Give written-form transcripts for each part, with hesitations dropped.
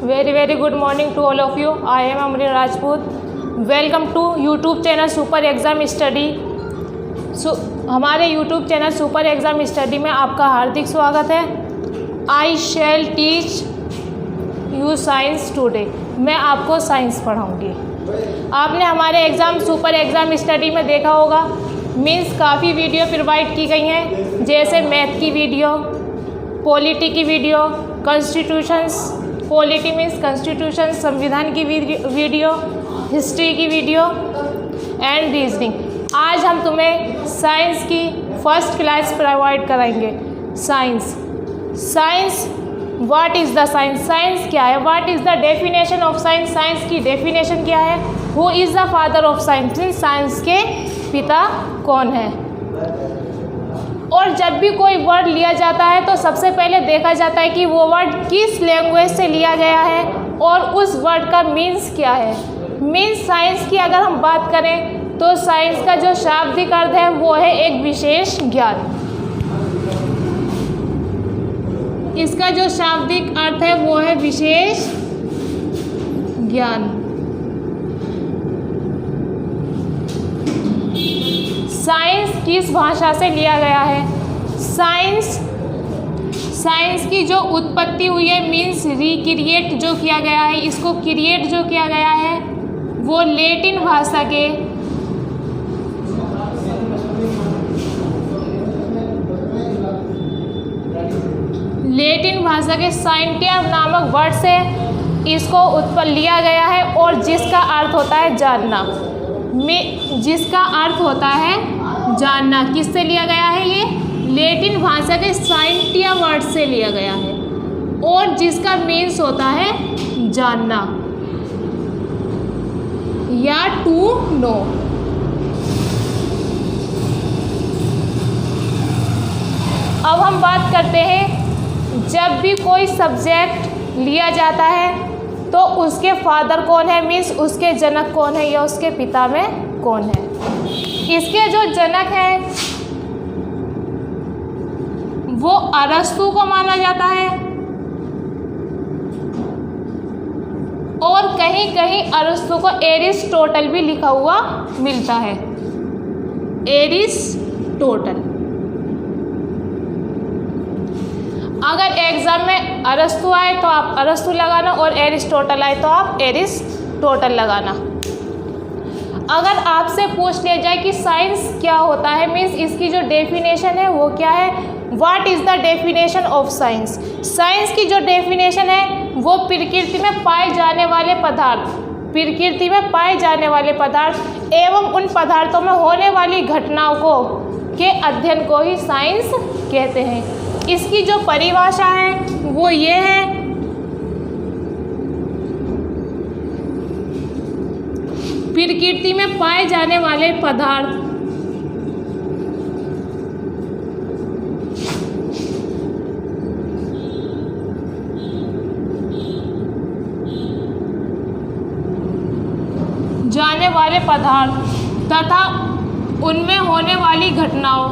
Very good morning to all of you. I am Amreen Rajput. Welcome to YouTube channel Super Exam Study. हमारे YouTube channel super exam study में आपका हार्दिक स्वागत है। आई शैल teach you science today. मैं आपको science पढ़ाऊँगी। आपने हमारे exam super exam study में देखा होगा, मीन्स काफ़ी वीडियो प्रोवाइड की गई हैं, जैसे मैथ की वीडियो, पॉलिटी की video, constitutions, polity means constitution, संविधान की वीडियो, हिस्ट्री की वीडियो एंड रीजनिंग। आज हम तुम्हें साइंस की फर्स्ट क्लास प्रोवाइड कराएंगे। Science what is the science? Science क्या है? What is the definition of science? Science की डेफिनेशन क्या है? Who is the father of science? Science के पिता कौन है? और जब भी कोई वर्ड लिया जाता है तो सबसे पहले देखा जाता है कि वो वर्ड किस लैंग्वेज से लिया गया है और उस वर्ड का मीन्स क्या है। मीन्स साइंस की अगर हम बात करें तो साइंस का जो शाब्दिक अर्थ है वो है एक विशेष ज्ञान। इसका जो शाब्दिक अर्थ है वो है विशेष ज्ञान। साइंस किस भाषा से लिया गया है? साइंस की जो उत्पत्ति हुई है, मीन्स रिक्रिएट जो किया गया है, इसको क्रिएट जो किया गया है वो लैटिन भाषा के साइंटियम नामक वर्ड से इसको उत्पन्न लिया गया है और जिसका अर्थ होता है जानना। जिसका अर्थ होता है जानना। किससे लिया गया है? ये लैटिन भाषा के साइंटियम वर्ड से लिया गया है और जिसका मीन्स होता है जानना या टू नो। अब हम बात करते हैं, जब भी कोई सब्जेक्ट लिया जाता है तो उसके फादर कौन है, मीन्स उसके जनक कौन है या उसके पिता में कौन है। इसके जो जनक है वो अरस्तु को माना जाता है और कहीं कहीं अरस्तु को एरिस्टोटल भी लिखा हुआ मिलता है। एरिस्टोटल। अगर एग्जाम में अरस्तु आए तो आप अरस्तु लगाना और एरिस्टोटल आए तो आप एरिस्टोटल लगाना। अगर आपसे पूछ लिया जाए कि साइंस क्या होता है, मीन्स इसकी जो डेफिनेशन है वो क्या है? What is the definition of science? Science की जो डेफिनेशन है वो प्रकृति में पाए जाने वाले पदार्थ एवं उन पदार्थों में होने वाली घटनाओं को के अध्ययन को ही साइंस कहते हैं। इसकी जो परिभाषा है वो ये है, प्रकृति में पाए जाने वाले पदार्थ तथा उनमें होने वाली घटनाओं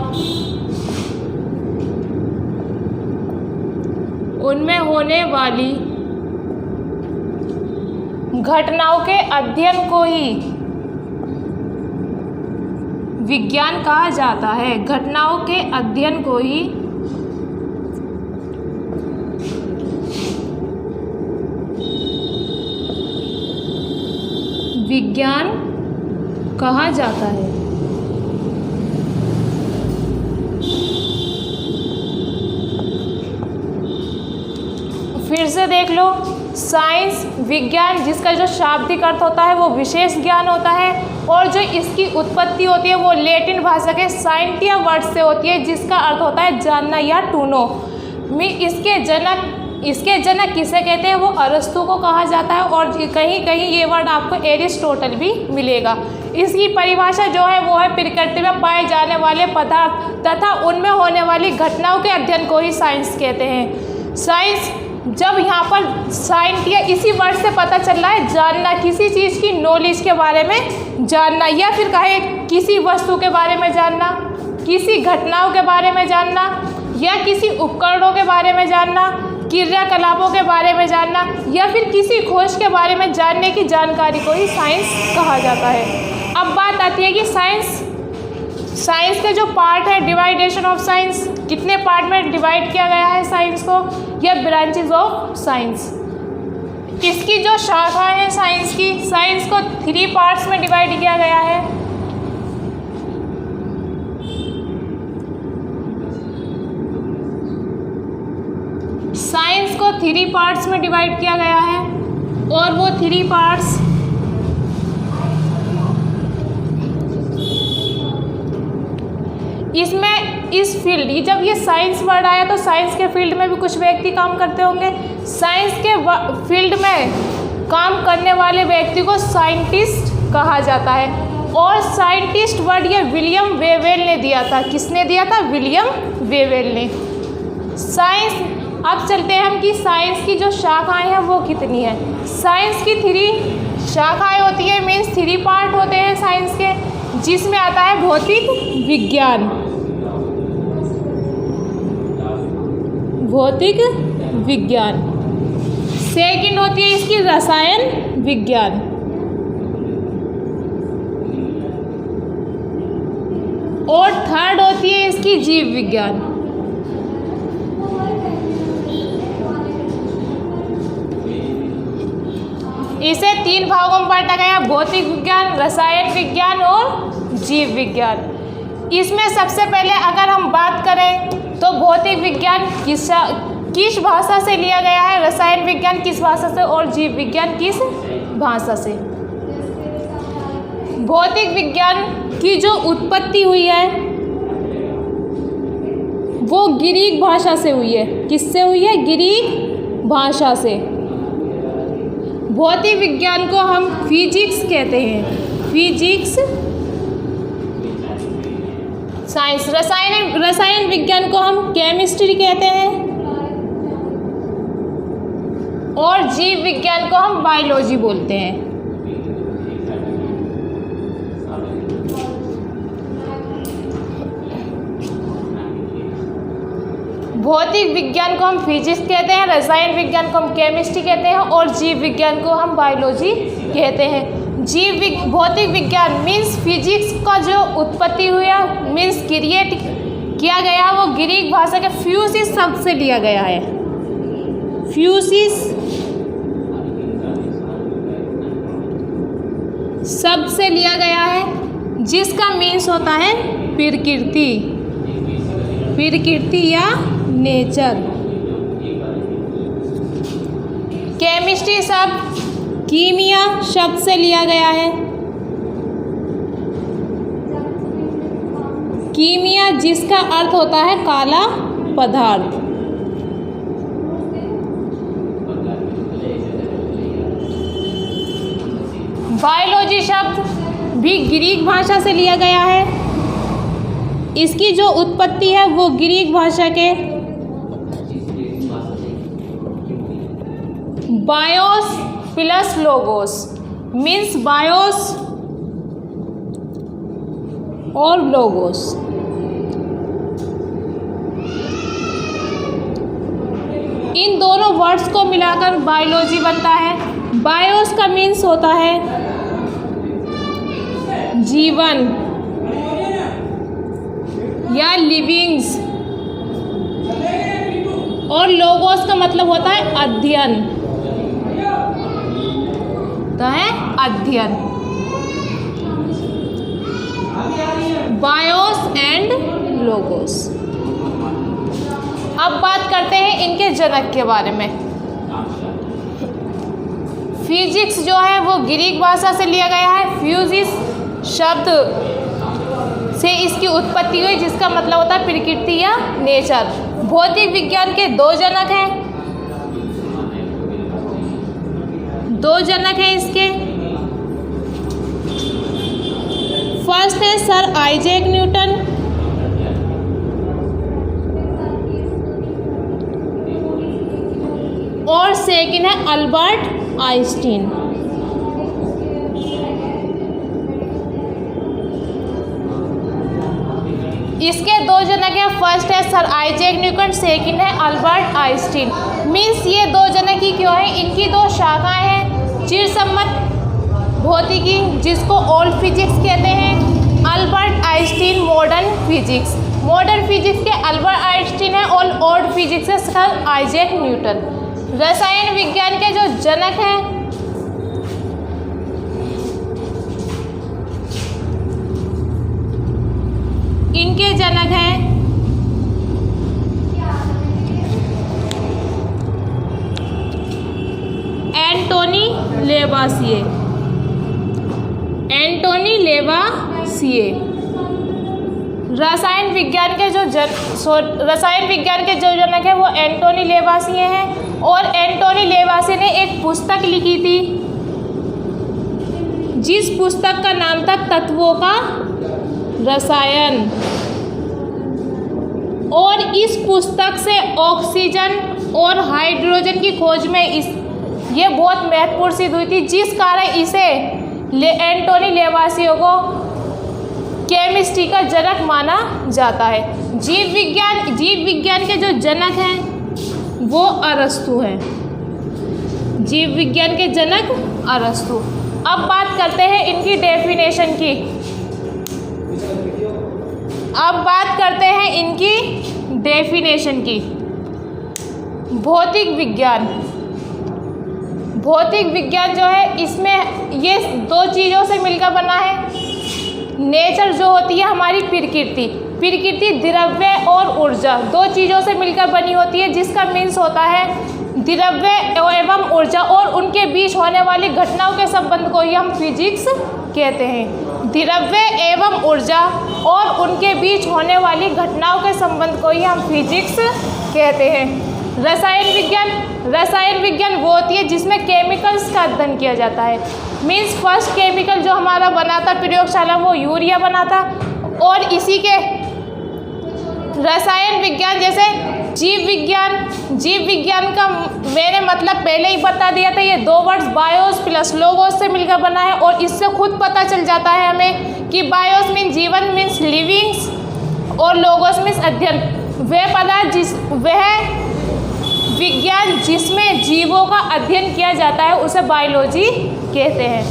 के अध्ययन को ही विज्ञान कहा जाता है। घटनाओं के अध्ययन को ही विज्ञान कहा जाता है। फिर से देख लो, साइंस विज्ञान जिसका जो शाब्दिक अर्थ होता है वो विशेष ज्ञान होता है और जो इसकी उत्पत्ति होती है वो लैटिन भाषा के साइंटियम वर्ड से होती है जिसका अर्थ होता है जानना या टू नो। इसके जनक किसे कहते हैं? वो अरस्तु को कहा जाता है और कहीं कहीं ये वर्ड आपको एरिस्टोटल भी मिलेगा। इसकी परिभाषा जो है वो है प्रकृति में पाए जाने वाले पदार्थ तथा उनमें होने वाली घटनाओं के अध्ययन को ही साइंस कहते हैं। साइंस जब यहाँ पर साइंटिया इसी वर्ड से पता चल रहा है जानना, किसी चीज़ की नॉलेज के बारे में जानना या फिर कहे किसी वस्तु के बारे में जानना, किसी घटनाओं के बारे में जानना या किसी उपकरणों के बारे में जानना, क्रियाकलापों के बारे में जानना या फिर किसी खोज के बारे में जानने की जानकारी को ही साइंस कहा जाता है। अब बात आती है कि साइंस के जो पार्ट है, डिवाइडेशन ऑफ साइंस, कितने पार्ट में डिवाइड किया गया है साइंस को, या ब्रांचेज ऑफ साइंस। इसकी जो शाखाएं हैं साइंस की, साइंस को 3 पार्ट्स में डिवाइड किया गया है। साइंस को 3 पार्ट्स में डिवाइड किया गया है और वो 3 पार्ट्स इसमें इस फील्ड, जब ये साइंस वर्ड आया तो साइंस के फील्ड में भी कुछ व्यक्ति काम करते होंगे। साइंस के फील्ड में काम करने वाले व्यक्ति को साइंटिस्ट कहा जाता है। और साइंटिस्ट वर्ड ये विलियम वेवेल ने दिया था। किसने दिया था? विलियम वेवेल ने। साइंस, अब चलते हैं हम कि साइंस की जो शाखाएं हैं वो कितनी है। साइंस की 3 शाखाएं होती है, मीन्स 3 पार्ट होते हैं साइंस के, जिसमें आता है भौतिक विज्ञान, भौतिक विज्ञान। सेकंड होती है इसकी रसायन विज्ञान, और थर्ड होती है इसकी जीव विज्ञान। इसे 3 भागों में बांटा गया, भौतिक विज्ञान, रसायन विज्ञान और जीव विज्ञान। इसमें सबसे पहले अगर हम बात करें तो भौतिक विज्ञान किस भाषा से लिया गया है, रसायन विज्ञान किस भाषा से और जीव विज्ञान किस भाषा से। भौतिक विज्ञान की जो उत्पत्ति हुई है वो ग्रीक भाषा से हुई है। किससे हुई है? ग्रीक भाषा से। भौतिक विज्ञान को हम फिजिक्स कहते हैं, फिजिक्स साइंस। रसायन विज्ञान को हम केमिस्ट्री कहते हैं और जीव विज्ञान को हम बायोलॉजी बोलते हैं। भौतिक विज्ञान को हम फिजिक्स कहते हैं, रसायन विज्ञान को हम केमिस्ट्री कहते हैं और जीव विज्ञान को हम बायोलॉजी कहते हैं। भौतिक विज्ञान मीन्स फिजिक्स का जो उत्पत्ति हुआ, मीन्स क्रिएट किया गया, वो ग्रीक भाषा के फ्यूसिस शब्द से लिया गया है। फ्यूसिस शब्द से लिया गया है, जिसका मीन्स होता है प्रकृति, प्रकृति या नेचर। केमिस्ट्री शब्द कीमिया शब्द से लिया गया है। कीमिया जिसका अर्थ होता है काला पदार्थ। बायोलॉजी शब्द भी ग्रीक भाषा से लिया गया है। इसकी जो उत्पत्ति है वो ग्रीक भाषा के BIOS plus logos, means BIOS और लोगोस। इन दोनों वर्ड्स को मिलाकर बायोलॉजी बनता है। बायोस का मीन्स होता है जीवन या लिविंग्स, और लोगोस का मतलब होता है अध्ययन, तो है अध्ययन। BIOS and logos. अब बात करते हैं इनके जनक के बारे में। फिजिक्स जो है वो ग्रीक भाषा से लिया गया है। फ्यूजिस शब्द से इसकी उत्पत्ति हुई, जिसका मतलब होता है प्रकृति या नेचर। भौतिक विज्ञान के 2 जनक हैं, 2 जनक हैं इसके। फर्स्ट है सर आइजैक न्यूटन, और सेकंड है अल्बर्ट आइंस्टीन। इसके दो जनक हैं, फर्स्ट है सर आइजैक न्यूटन, सेकंड है अल्बर्ट आइंस्टीन। मीन्स ये दो जनक ही क्यों है, इनकी दो शाखाएं हैं, चिरसम्मत भौतिकी जिसको ओल्ड फिजिक्स कहते हैं, Albert Einstein modern physics. Modern physics के अल्बर्ट आइंस्टीन है और ओल्ड फिजिक्स है सर आइजैक न्यूटन। रसायन विज्ञान के जो जनक हैं इनके जनक हैं एंटोनी लेवासिए। एंटोनी लेवासिए रसायन विज्ञान के जो जनक हैं वो एंटोनी लेवासिए हैं। और एंटोनी लेवासिए ने एक पुस्तक लिखी थी जिस पुस्तक का नाम था तत्वों का रसायन। और इस पुस्तक से ऑक्सीजन और हाइड्रोजन की खोज में ये बहुत महत्वपूर्ण सिद्ध हुई थी, जिस कारण इसे एंटोनी लेवासिए को केमिस्ट्री का जनक माना जाता है। जीव विज्ञान के जो जनक हैं वो अरस्तु हैं। जीव विज्ञान के जनक अरस्तु। अब बात करते हैं इनकी डेफिनेशन की। भौतिक विज्ञान जो है इसमें ये दो चीज़ों से मिलकर बना है। नेचर जो होती है हमारी प्रकृति द्रव्य और ऊर्जा दो चीज़ों से मिलकर बनी होती है, जिसका मीन्स होता है द्रव्य एवं ऊर्जा और उनके बीच होने वाली घटनाओं के संबंध को ही हम फिजिक्स कहते हैं। द्रव्य एवं ऊर्जा और उनके बीच होने वाली घटनाओं के संबंध को ही हम फिजिक्स कहते हैं। रसायन विज्ञान वो होती है जिसमें केमिकल्स का अध्ययन किया जाता है। मीन्स फर्स्ट केमिकल जो हमारा बना था प्रयोगशाला वो यूरिया बना था। और इसी के रसायन विज्ञान जैसे जीव विज्ञान का मैंने मतलब पहले ही बता दिया था, ये दो वर्ड्स बायोस प्लस लोगोस से मिलकर बना है। और इससे खुद पता चल जाता है हमें कि बायोस मीन्स जीवन मीन्स लिविंग्स और लोगोस मीन्स अध्ययन। वह पदार्थ वह विज्ञान जिसमें जीवों का अध्ययन किया जाता है उसे बायोलॉजी कहते हैं।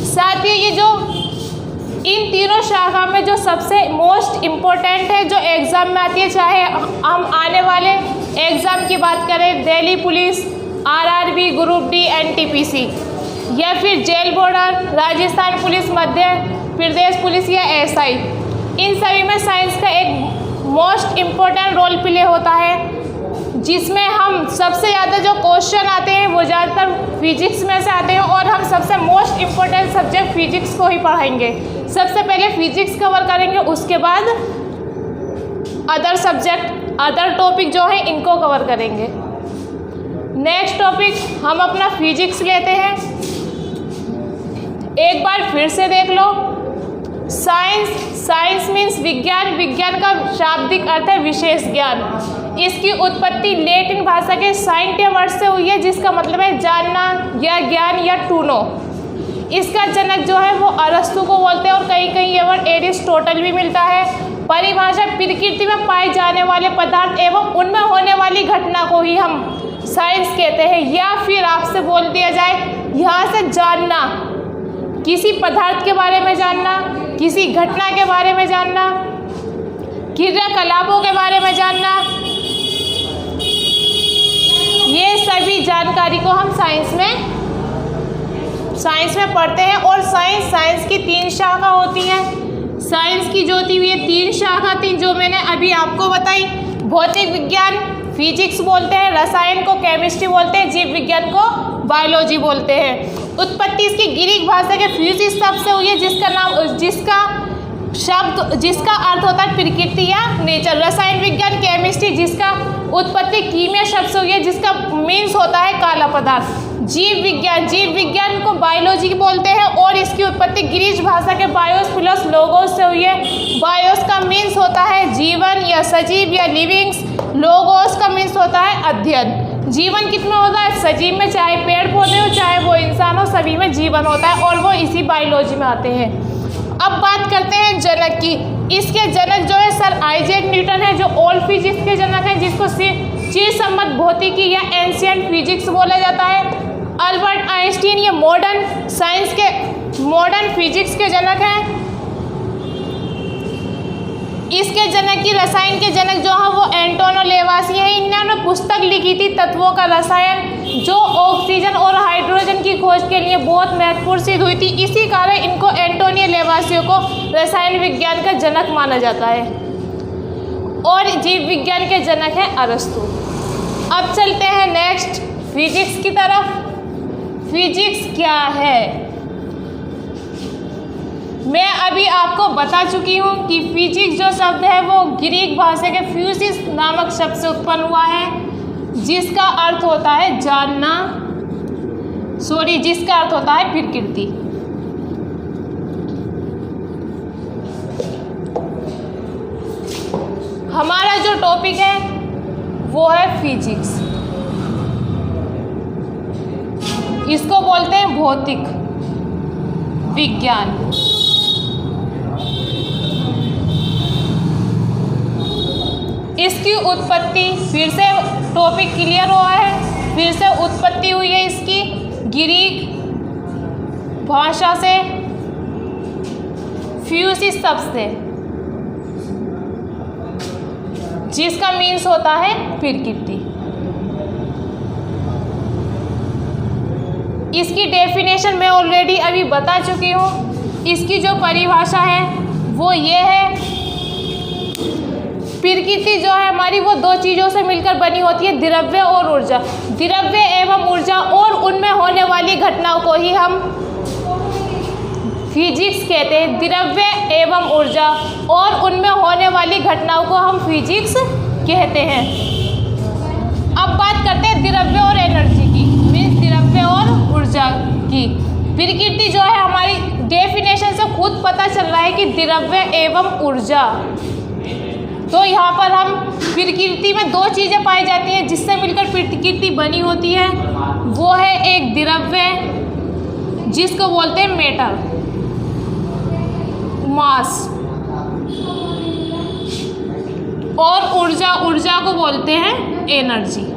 साथ ही ये जो इन तीनों शाखा में जो सबसे मोस्ट इम्पोर्टेंट है जो एग्ज़ाम में आती है, चाहे हम आने वाले एग्ज़ाम की बात करें Delhi police, RRB, group D, NTPC या फिर jail border, Rajasthan police, Madhya Pradesh police या एसआई, इन सभी में साइंस का एक मोस्ट इम्पोर्टेंट रोल प्ले होता है, जिसमें हम सबसे ज़्यादा जो क्वेश्चन आते हैं वो ज़्यादातर फिजिक्स में से आते हैं। और हम सबसे मोस्ट इम्पोर्टेंट सब्जेक्ट फिजिक्स को ही पढ़ाएंगे। सबसे पहले फिजिक्स कवर करेंगे, उसके बाद अदर सब्जेक्ट अदर टॉपिक जो है इनको कवर करेंगे। नेक्स्ट टॉपिक हम अपना फिजिक्स लेते हैं। एक बार फिर से देख लो, साइंस मीन्स विज्ञान का शाब्दिक अर्थ है विशेष ज्ञान। इसकी उत्पत्ति लैटिन भाषा के साइंटिया वर्ड से हुई है, जिसका मतलब है जानना या ज्ञान या टू नो। इसका जनक जो है वो अरस्तु को बोलते हैं और कहीं कहीं ये वर्ड एरिस्टोटल भी मिलता है। परिभाषा प्रकृति में पाए जाने वाले पदार्थ एवं उनमें होने वाली घटना को ही हम साइंस कहते हैं। या फिर आपसे बोल दिया जाए यहाँ से जानना, किसी पदार्थ के बारे में जानना, किसी घटना के बारे में जानना, क्रियाकलापों के बारे में जानना, ये सभी जानकारी को हम साइंस में पढ़ते हैं। और साइंस की तीन शाखा होती हैं। साइंस की जो थी ये तीन शाखा थी जो मैंने अभी आपको बताई। भौतिक विज्ञान फिजिक्स बोलते हैं, रसायन को केमिस्ट्री बोलते हैं, जीव विज्ञान को बायोलॉजी बोलते हैं। उत्पत्ति इसकी ग्रीक भाषा के फ्यूजिस शब्द से हुई है, जिसका अर्थ होता है प्रकृति या नेचर। रसायन विज्ञान केमिस्ट्री जिसका उत्पत्ति कीमिया शब्द से हुई है, जिसका मीन्स होता है काला पदार्थ। जीव विज्ञान को बायोलॉजी बोलते हैं और इसकी उत्पत्ति ग्रीक भाषा के बायोस प्लस लोगोस से हुई है। बायोस का मीन्स होता है जीवन या सजीव या लिविंग्स। लोगोस का मीन्स होता है अध्ययन। जीवन कितने होता है सजीव में, चाहे पेड़ पौधे हो चाहे वो इंसान हो, सभी में जीवन होता है और वो इसी बायोलॉजी में आते हैं। अब बात करते हैं जनक की। इसके जनक जो है सर आइजैक न्यूटन है, जो ओल्ड फिजिक्स के जनक हैं, जिसको चिर सम्मत भौतिकी या एंशिएंट फिजिक्स बोला जाता है। अल्बर्ट आइंस्टीन ये मॉडर्न साइंस के, मॉडर्न फिजिक्स के जनक हैं। इसके जनक की रसायन के जनक जो है वो एंटोनो लेवासी हैं। इन्होंने पुस्तक लिखी थी तत्वों का रसायन, जो ऑक्सीजन और हाइड्रोजन की खोज के लिए बहुत महत्वपूर्ण सिद्ध हुई थी। इसी कारण इनको एंटोनियो लेवासियो को रसायन विज्ञान का जनक माना जाता है। और जीव विज्ञान के जनक हैं अरस्तु। अब चलते हैं नेक्स्ट फिजिक्स की तरफ। फिजिक्स क्या है? मैं अभी आपको बता चुकी हूँ कि फिजिक्स जो शब्द है वो ग्रीक भाषा के फ्यूसिस नामक शब्द से उत्पन्न हुआ है, जिसका अर्थ होता है जानना, जिसका अर्थ होता है प्रकृति। हमारा जो टॉपिक है वो है फिजिक्स। इसको बोलते हैं भौतिक विज्ञान। इसकी उत्पत्ति, फिर से टॉपिक क्लियर हुआ है, फिर से उत्पत्ति हुई है इसकी ग्रीक भाषा से, फ्यूसिस शब्द से, जिसका मीन्स होता है प्रकृति। इसकी डेफिनेशन मैं ऑलरेडी अभी बता चुकी हूँ। इसकी जो परिभाषा है वो ये है, प्रकृति जो है हमारी वो दो चीज़ों से मिलकर बनी होती है, द्रव्य और ऊर्जा। द्रव्य एवं ऊर्जा और उनमें होने वाली घटनाओं को ही हम फिजिक्स कहते हैं। द्रव्य एवं ऊर्जा और उनमें होने वाली घटनाओं को हम फिजिक्स कहते हैं। अब बात करते हैं द्रव्य और एनर्जी की, मीन्स द्रव्य और ऊर्जा की। प्रकृति जो है हमारी डेफिनेशन से खुद पता चल रहा है कि द्रव्य एवं ऊर्जा। तो यहाँ पर हम प्रकृति में दो चीज़ें पाई जाती हैं जिससे मिलकर प्रकृति बनी होती है। वो है एक द्रव्य जिसको बोलते हैं मैटर, मास, और ऊर्जा को बोलते हैं एनर्जी।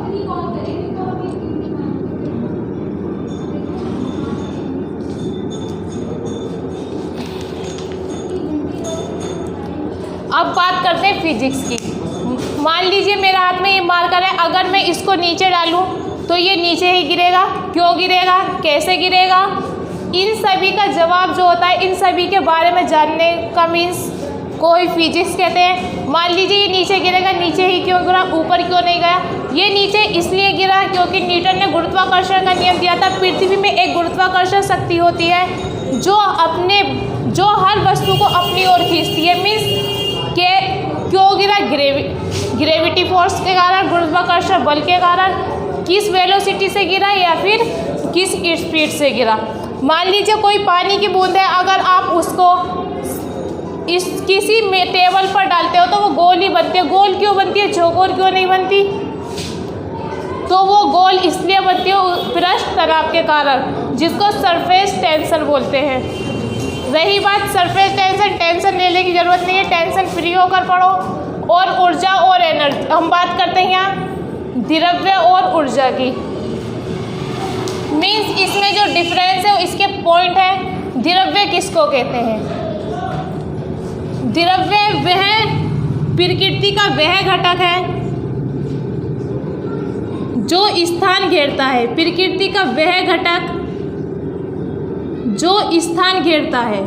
अब बात करते हैं फिजिक्स की। मान लीजिए मेरा हाथ में ये मार्कर है, अगर मैं इसको नीचे डालूं तो ये नीचे ही गिरेगा। क्यों गिरेगा, कैसे गिरेगा, इन सभी का जवाब जो होता है, इन सभी के बारे में जानने का मीन्स को ही फिजिक्स कहते हैं। मान लीजिए ये नीचे गिरेगा, नीचे ही क्यों गिरा, ऊपर क्यों नहीं गया। ये नीचे इसलिए गिरा क्योंकि न्यूटन ने गुरुत्वाकर्षण का नियम दिया था। पृथ्वी में एक गुरुत्वाकर्षण शक्ति होती है जो हर वस्तु को अपनी ओर खींचती है। मीन्स के क्यों गिरा, ग्रेविटी फोर्स के कारण, गुरुत्वाकर्षण बल के कारण। किस वेलोसिटी से गिरा या फिर किस स्पीड से गिरा। मान लीजिए कोई पानी की बूंद है, अगर आप उसको किसी में टेबल पर डालते हो तो वो गोल ही बनती है। गोल क्यों बनती है, चौकोर क्यों नहीं बनती। तो वो गोल इसलिए बनती है पृष्ठ तनाव के कारण, जिसको सरफेस टेंशन बोलते हैं। रही बात सरफेस टेंशन लेने की ज़रूरत नहीं है, टेंशन फ्री होकर पढ़ो। और ऊर्जा और एनर्जी, हम बात करते हैं यहाँ द्रव्य और ऊर्जा की। मीन्स इसमें जो डिफरेंस है इसके पॉइंट है। द्रव्य किसको कहते हैं, द्रव्य वह प्रकृति का वह घटक है जो स्थान घेरता है। प्रकृति का वह घटक जो स्थान घेरता है।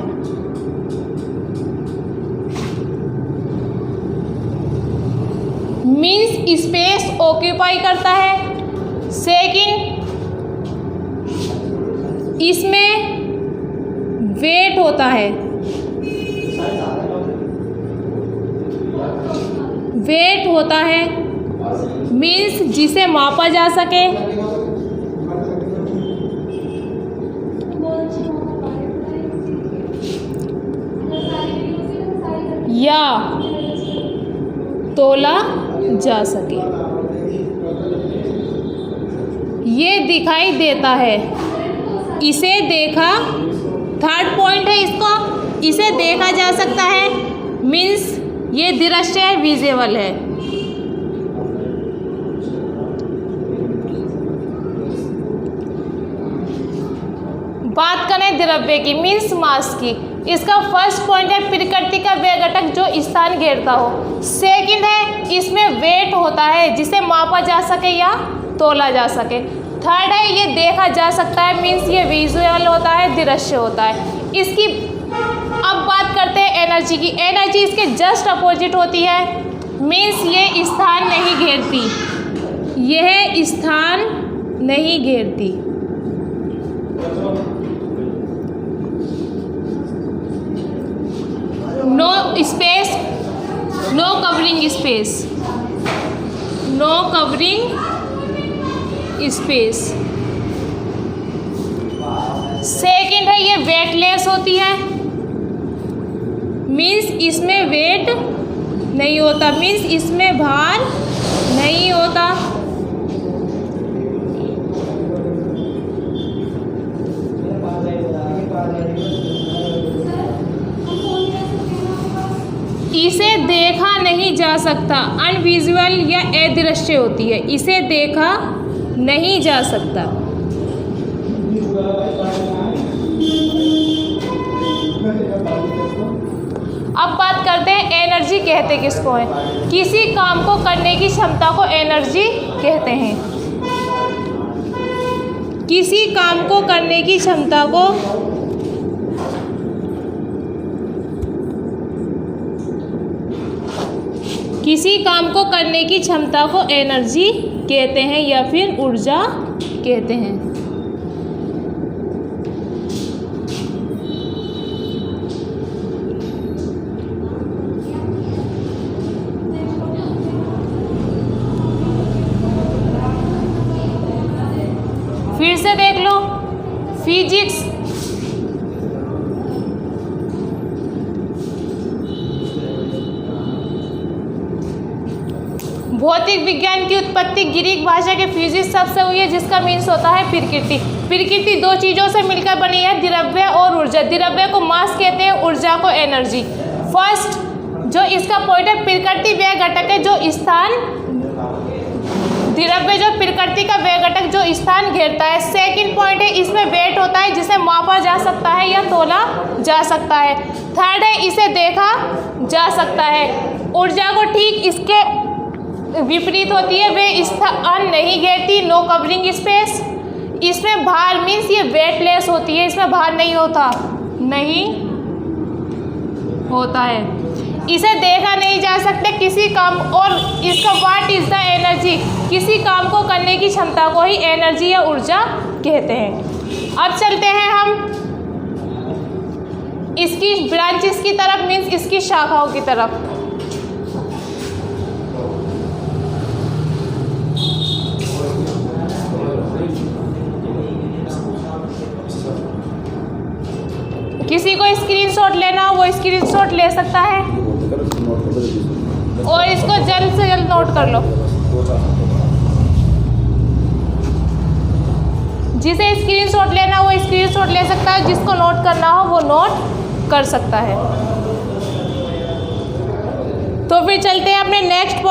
मीन्स स्पेस ऑक्यूपाई करता है। सेकंड, इसमें वेट होता है, वेट होता है मीन्स जिसे मापा जा सके। या तोला जा सके, ये दिखाई देता है, इसे देखा। थर्ड पॉइंट है इसको इसे देखा जा सकता है मीन्स ये दृश्य है, विजिबल है। बात करें द्रव्य की मीन्स मास की, इसका फर्स्ट पॉइंट है प्रकृति का वह घटक जो स्थान घेरता हो। सेकंड है इसमें वेट होता है जिसे मापा जा सके या तोला जा सके। थर्ड है ये देखा जा सकता है मीन्स ये विजुअल होता है, दृश्य होता है। इसकी अब बात करते हैं एनर्जी की। एनर्जी इसके जस्ट अपोजिट होती है मीन्स ये स्थान नहीं घेरती, यह स्थान नहीं घेरती। No space, no covering space, no covering space. Second है ये वेटलेस होती है मीन्स इसमें वेट नहीं होता, मीन्स इसमें भार नहीं होता। इसे देखा नहीं जा सकता, अनविजुअल या अदृश्य होती है, इसे देखा नहीं जा सकता। अब बात करते हैं एनर्जी कहते किसको है। किसी काम को करने की क्षमता को एनर्जी कहते हैं। किसी काम को करने की क्षमता को एनर्जी कहते हैं या फिर ऊर्जा कहते हैं। फिर से देख लो फिजिक्स, भौतिक विज्ञान की उत्पत्ति ग्रीक भाषा के फिजिक्स शब्द से हुई है जिसका मीन्स होता है प्रकृति। प्रकृति दो चीज़ों से मिलकर बनी है, द्रव्य और ऊर्जा। द्रव्य को मास कहते हैं, ऊर्जा को एनर्जी। फर्स्ट जो इसका पॉइंट है प्रकृति वह घटक है जो स्थान, द्रव्य जो प्रकृति का वह घटक जो स्थान घेरता है। सेकंड पॉइंट है इसमें वेट होता है जिसे मापा जा सकता है या तोला जा सकता है। थर्ड है इसे देखा जा सकता है। ऊर्जा को ठीक इसके विपरीत होती है, वे स्थान नहीं घेरती, नो कवरिंग स्पेस। इसमें भार मीन्स ये वेटलेस होती है, इसमें भार नहीं होता है। इसे देखा नहीं जा सकता किसी काम, और इसका व्हाट इज द एनर्जी, किसी काम को करने की क्षमता को ही एनर्जी या ऊर्जा कहते हैं। अब चलते हैं हम इसकी ब्रांचेस की तरफ मीन्स इसकी शाखाओं की तरफ। किसी को स्क्रीनशॉट लेना हो वो स्क्रीनशॉट ले सकता है और इसको जल्द से जल्द नोट कर लो। जिसे स्क्रीनशॉट लेना हो वो स्क्रीनशॉट ले सकता है, जिसको नोट करना हो वो नोट कर सकता है। तो फिर चलते हैं अपने नेक्स्ट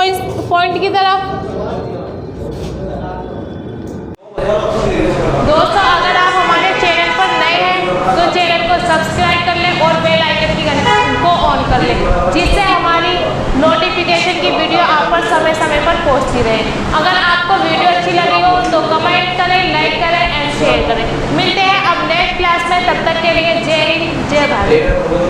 पॉइंट की तरफ। दोस्तों अगर आप हमारे चैनल पर नए हैं तो चैनल को सब्सक्राइब कर लें और बेल आइकन की घंटी को ऑन कर लें, जिससे हमारी नोटिफिकेशन की वीडियो आप पर समय समय पर पहुंचती रहे। अगर आपको वीडियो अच्छी लगी हो तो कमेंट करें, लाइक करें एंड शेयर करें। मिलते हैं अब नेक्स्ट क्लास में, तब तक के लिए जय हिंद जय भारत।